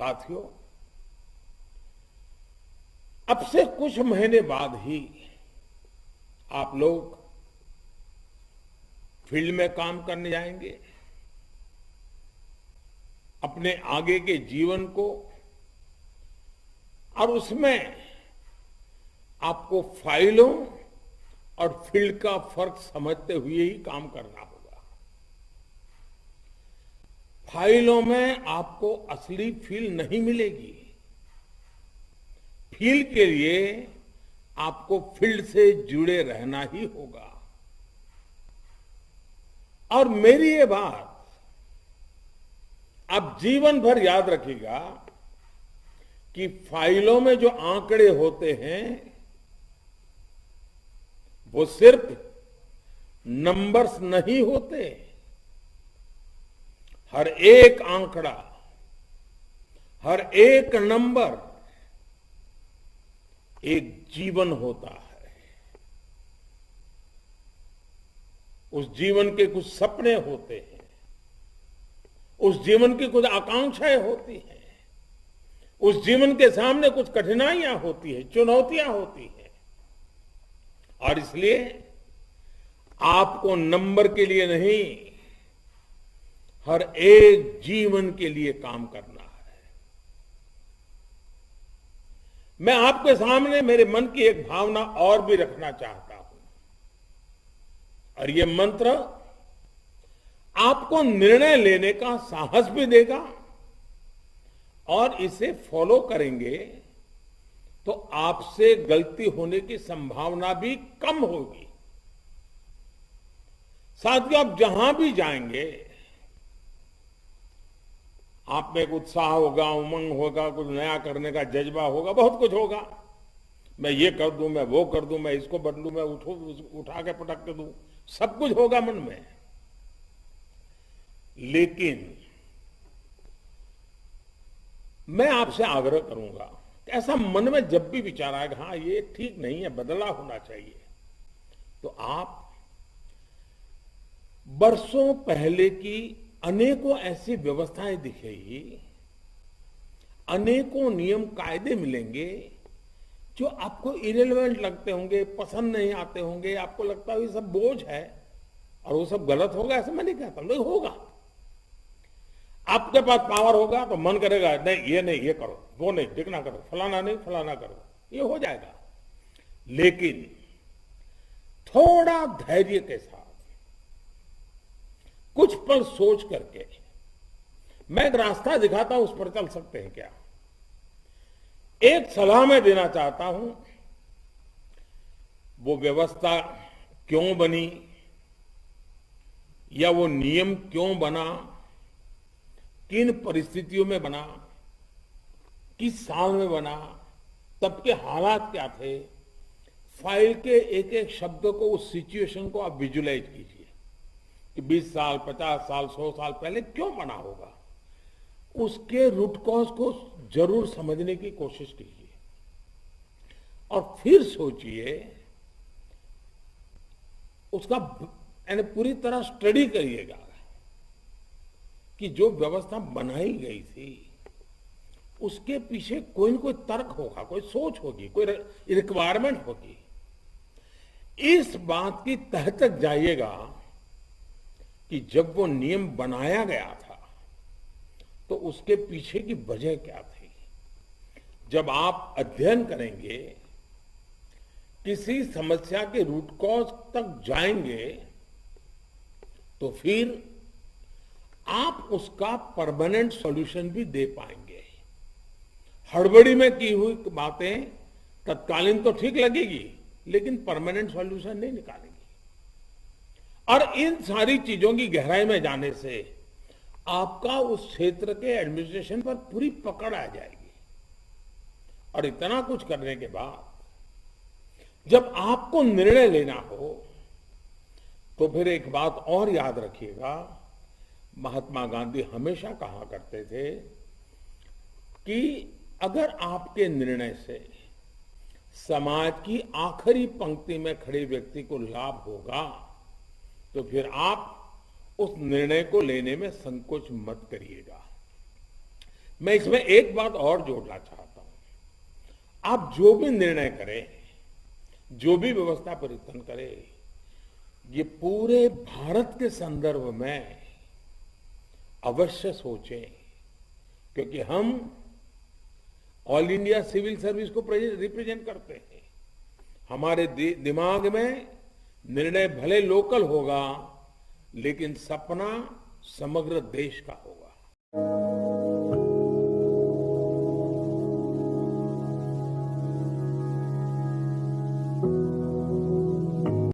साथियों, अब से कुछ महीने बाद ही आप लोग फील्ड में काम करने जाएंगे। अपने आगे के जीवन को और उसमें आपको फाइलों और फील्ड का फर्क समझते हुए ही काम करना होगा। फाइलों में आपको असली फील नहीं मिलेगी। फील के लिए आपको फील्ड से जुड़े रहना ही होगा। और मेरी ये बात आप जीवन भर याद रखिएगा कि फाइलों में जो आंकड़े होते हैं वो सिर्फ नंबर्स नहीं होते। हर एक आंकड़ा, हर एक नंबर एक जीवन होता है। उस जीवन के कुछ सपने होते हैं, उस जीवन की कुछ आकांक्षाएं होती हैं, उस जीवन के सामने कुछ कठिनाइयां होती है, चुनौतियां होती हैं। और इसलिए आपको नंबर के लिए नहीं, हर एक जीवन के लिए काम करना है। मैं आपके सामने मेरे मन की एक भावना और भी रखना चाहता हूं, और ये मंत्र आपको निर्णय लेने का साहस भी देगा, और इसे फॉलो करेंगे तो आपसे गलती होने की संभावना भी कम होगी। साथियों, आप जहां भी जाएंगे आप में एक उत्साह होगा, उमंग होगा, कुछ नया करने का जज्बा होगा, बहुत कुछ होगा। मैं ये कर दूं, मैं वो कर दूं, मैं इसको बदलूं, मैं उठा के पटक के दूं, सब कुछ होगा मन में। लेकिन मैं आपसे आग्रह करूंगा कि ऐसा मन में जब भी विचार आए हाँ ये ठीक नहीं है, बदलाव होना चाहिए, तो आप बरसों पहले की अनेकों ऐसी व्यवस्थाएं दिखेगी, अनेकों नियम कायदे मिलेंगे जो आपको इरेलेवेंट लगते होंगे, पसंद नहीं आते होंगे, आपको लगता है ये सब बोझ है और वो सब गलत होगा। ऐसा मैं नहीं कहता, नहीं होगा। आपके पास पावर होगा तो मन करेगा नहीं ये करो, वो नहीं, देखना करो, फलाना नहीं फलाना करो, ये हो जाएगा। लेकिन थोड़ा धैर्य के साथ कुछ पल सोच करके मैं एक रास्ता दिखाता हूं, उस पर चल सकते हैं क्या? एक सलाह मैं देना चाहता हूं। वो व्यवस्था क्यों बनी या वो नियम क्यों बना, किन परिस्थितियों में बना, किस साल में बना, तब के हालात क्या थे, फाइल के एक एक शब्द को, उस सिचुएशन को आप विजुलाइज कीजिए कि 20 साल, 50 साल, 100 साल पहले क्यों बना होगा। उसके रूट कॉज को जरूर समझने की कोशिश कीजिए और फिर सोचिए, उसका यानी पूरी तरह स्टडी करिएगा कि जो व्यवस्था बनाई गई थी उसके पीछे कोई न कोई तर्क होगा, कोई सोच होगी, कोई रिक्वायरमेंट होगी। इस बात की तह तक जाइएगा कि जब वो नियम बनाया गया था तो उसके पीछे की वजह क्या थी। जब आप अध्ययन करेंगे, किसी समस्या के रूट कॉज तक जाएंगे, तो फिर आप उसका परमानेंट सॉल्यूशन भी दे पाएंगे। हड़बड़ी में की हुई बातें तत्कालीन तो ठीक लगेगी, लेकिन परमानेंट सॉल्यूशन नहीं निकालेंगी। और इन सारी चीजों की गहराई में जाने से आपका उस क्षेत्र के एडमिनिस्ट्रेशन पर पूरी पकड़ आ जाएगी। और इतना कुछ करने के बाद जब आपको निर्णय लेना हो, तो फिर एक बात और याद रखिएगा, महात्मा गांधी हमेशा कहा करते थे कि अगर आपके निर्णय से समाज की आखिरी पंक्ति में खड़े व्यक्ति को लाभ होगा, तो फिर आप उस निर्णय को लेने में संकोच मत करिएगा। मैं इसमें एक बात और जोड़ना चाहता हूं। आप जो भी निर्णय करें, जो भी व्यवस्था परिवर्तन करें, ये पूरे भारत के संदर्भ में अवश्य सोचें, क्योंकि हम ऑल इंडिया सिविल सर्विस को रिप्रेजेंट करते हैं। हमारे दिमाग में निर्णय भले लोकल होगा, लेकिन सपना समग्र देश का होगा।